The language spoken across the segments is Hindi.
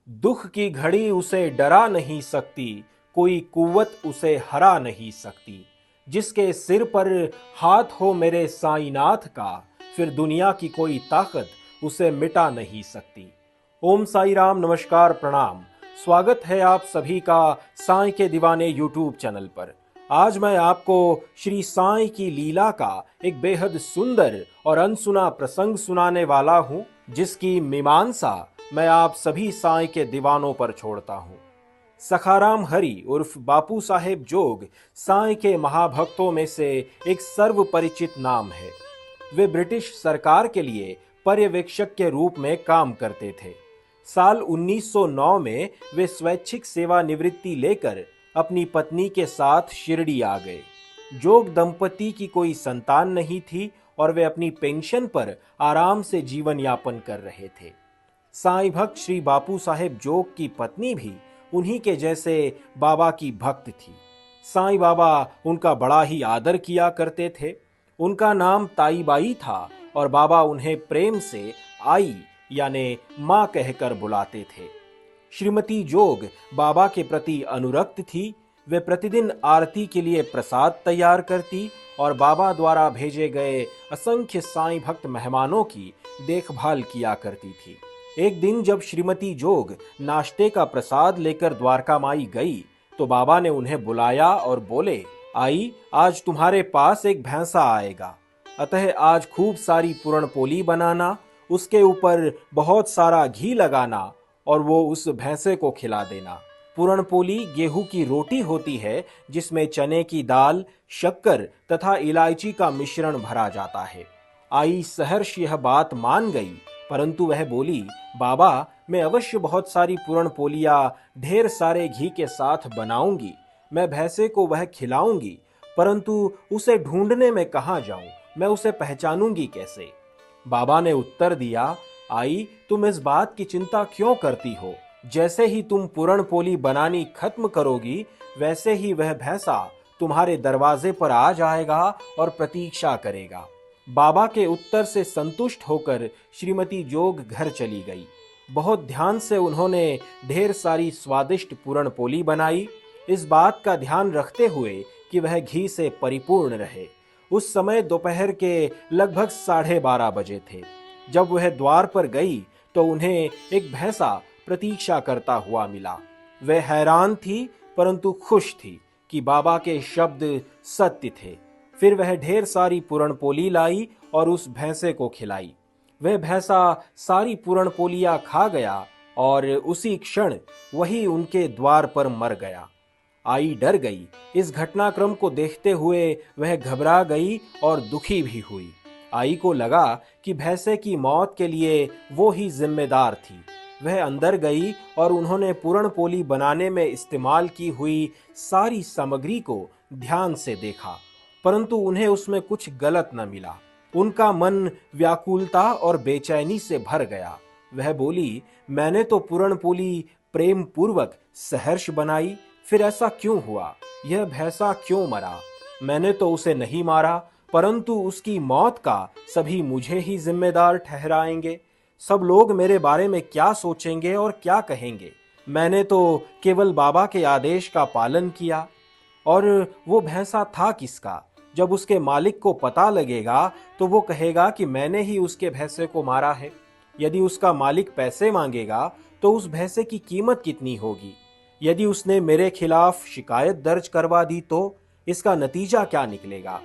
दुख की घड़ी उसे डरा नहीं सकती, कोई कुव्वत उसे हरा नहीं सकती। जिसके सिर पर हाथ हो मेरे साईनाथ का, फिर दुनिया की कोई ताकत उसे मिटा नहीं सकती। ओम साई राम, नमस्कार, प्रणाम। स्वागत है आप सभी का साईं के दीवाने यूट्यूब चैनल पर। आज मैं आपको श्री साईं की लीला का एक बेहद सुंदर और अनसुना प्रसंग सुनाने वाला हूं, जिसकी मीमांसा मैं आप सभी साईं के दीवानों पर छोड़ता हूं। सखाराम हरि उर्फ बापू साहेब जोग साईं के महाभक्तों में से एक सर्वपरिचित नाम है। वे ब्रिटिश सरकार के लिए पर्यवेक्षक के रूप में काम करते थे। साल 1909 में वे स्वैच्छिक सेवानिवृत्ति लेकर अपनी पत्नी के साथ शिरडी आ गए। जोग दंपति की कोई संतान नहीं थी और वे अपनी पेंशन पर आराम से जीवन यापन कर रहे थे। साईं भक्त श्री बापू साहेब जोग की पत्नी भी उन्हीं के जैसे बाबा की भक्त थी। साईं बाबा उनका बड़ा ही आदर किया करते थे। उनका नाम ताईबाई था और बाबा उन्हें प्रेम से आई यानी माँ कहकर बुलाते थे। श्रीमती जोग बाबा के प्रति अनुरक्त थी। वे प्रतिदिन आरती के लिए प्रसाद तैयार करती और बाबा द्वारा भेजे गए असंख्य साईं भक्त मेहमानों की देखभाल किया करती थी। एक दिन जब श्रीमती जोग नाश्ते का प्रसाद लेकर द्वारका माई गई तो बाबा ने उन्हें बुलाया और बोले, आई, आज तुम्हारे पास एक भैंसा आएगा, अतः आज खूब सारी पूरण पोली बनाना, उसके ऊपर बहुत सारा घी लगाना और वो उस भैंसे को खिला देना। पूरण पोली गेहूं की रोटी होती है जिसमें चने की दाल, शक्कर तथा इलायची का मिश्रण भरा जाता है। आई सहर्ष यह बात मान गई, परंतु वह बोली, बाबा, मैं अवश्य बहुत सारी पूरण पोलियां ढेर सारे घी के साथ बनाऊंगी, मैं भैंसे को वह खिलाऊंगी, परंतु उसे ढूंढने में कहाँ जाऊं, मैं उसे पहचानूंगी कैसे? बाबा ने उत्तर दिया, आई, तुम इस बात की चिंता क्यों करती हो? जैसे ही तुम पूरण पोली बनानी खत्म करोगी, वैसे ही वह भैंसा तुम्हारे दरवाजे पर आ जाएगा और प्रतीक्षा करेगा। बाबा के उत्तर से संतुष्ट होकर श्रीमती जोग घर चली गई। बहुत ध्यान से उन्होंने ढेर सारी स्वादिष्ट पूरण पोली बनाई, इस बात का ध्यान रखते हुए कि वह घी से परिपूर्ण रहे। उस समय दोपहर के लगभग 12:30 बजे थे। जब वह द्वार पर गई तो उन्हें एक भैंसा प्रतीक्षा करता हुआ मिला। वह हैरान थी परंतु खुश थी कि बाबा के शब्द सत्य थे। फिर वह ढेर सारी पूरण पोली लाई और उस भैंसे को खिलाई। वह भैंसा सारी पूरण पोलियां खा गया और उसी क्षण वही उनके द्वार पर मर गया। आई डर गई। इस घटनाक्रम को देखते हुए वह घबरा गई और दुखी भी हुई। आई को लगा कि भैंसे की मौत के लिए वो ही जिम्मेदार थी। वह अंदर गई और उन्होंने पूरण पोली बनाने में इस्तेमाल की हुई सारी सामग्री को ध्यान से देखा, परंतु उन्हें उसमें कुछ गलत न मिला। उनका मन व्याकुलता और बेचैनी से भर गया। वह बोली, मैंने तो पूरण पोली प्रेम पूर्वक सहर्ष बनाई, फिर ऐसा क्यों हुआ? यह भैंसा क्यों मरा? मैंने तो उसे नहीं मारा, परंतु उसकी मौत का सभी मुझे ही जिम्मेदार ठहराएंगे। सब लोग मेरे बारे में क्या सोचेंगे और क्या कहेंगे? मैंने तो केवल बाबा के आदेश का पालन किया। और वो भैंसा था किसका? जब उसके मालिक को पता लगेगा तो वो कहेगा कि मैंने ही उसके भैंसे को मारा है। यदि उसका मालिक पैसे मांगेगा तो उस भैंसे की कीमत कितनी होगी? यदि उसने मेरे खिलाफ शिकायत दर्ज करवा दी तो इसका नतीजा क्या निकलेगा?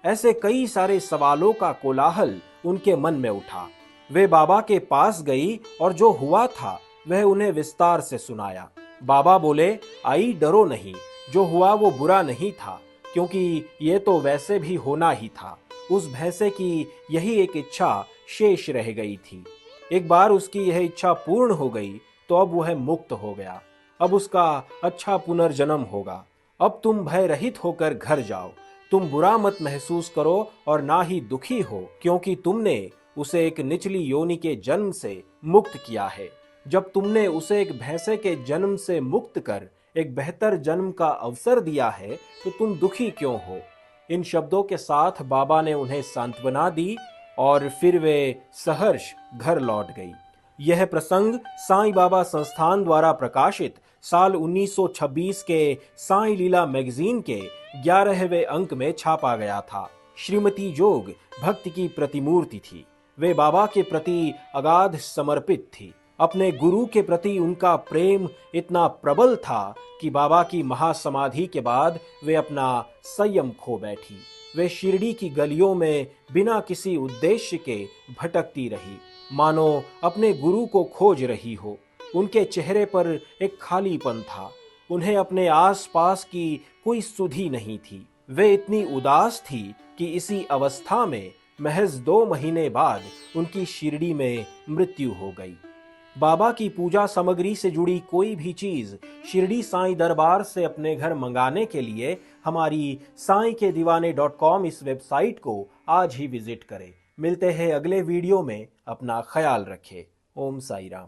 ऐसे कई सारे सवालों का कोलाहल उनके मन में उठा। वे बाबा के पास गई और जो हुआ था वह उन्हें विस्तार से सुनाया। बाबा बोले, आई, डरो नहीं, जो हुआ वो बुरा नहीं था, क्योंकि ये तो वैसे भी होना ही था। उस भैंसे की यही एक इच्छा शेष रह गई थी। एक बार उसकी यह इच्छा पूर्ण हो गई तो अब वह मुक्त हो गया। अब उसका अच्छा पुनर्जन्म होगा। अब तुम भय रहित होकर घर जाओ। तुम बुरा मत महसूस करो और ना ही दुखी हो, क्योंकि तुमने उसे एक निचली योनि के जन्म से मुक्त किया है। जब तुमने उसे एक भैंसे के जन्म से मुक्त कर एक बेहतर जन्म का अवसर दिया है तो तुम दुखी क्यों हो? इन शब्दों के साथ बाबा ने उन्हें सांत्वना दी और फिर वे सहर्ष घर लौट गई। यह प्रसंग साईं बाबा संस्थान द्वारा प्रकाशित साल 1926 के साईं लीला मैगजीन के 11वें अंक में छापा गया था। श्रीमती जोग भक्ति की प्रतिमूर्ति थी। वे बाबा के प्रति अगाध समर्पित थी। अपने गुरु के प्रति उनका प्रेम इतना प्रबल था कि बाबा की महासमाधि के बाद वे अपना संयम खो बैठी। वे शिरडी की गलियों में बिना किसी उद्देश्य के भटकती रही, मानो अपने गुरु को खोज रही हो। उनके चेहरे पर एक खालीपन था। उन्हें अपने आसपास की कोई सुधि नहीं थी। वे इतनी उदास थी कि इसी अवस्था में महज 2 महीने बाद उनकी शिरडी में मृत्यु हो गई। बाबा की पूजा सामग्री से जुड़ी कोई भी चीज शिरडी साईं दरबार से अपने घर मंगाने के लिए हमारी sainkedivane.com इस वेबसाइट को आज ही विजिट करें। मिलते हैं अगले वीडियो में। अपना ख्याल रखें। ओम साई राम।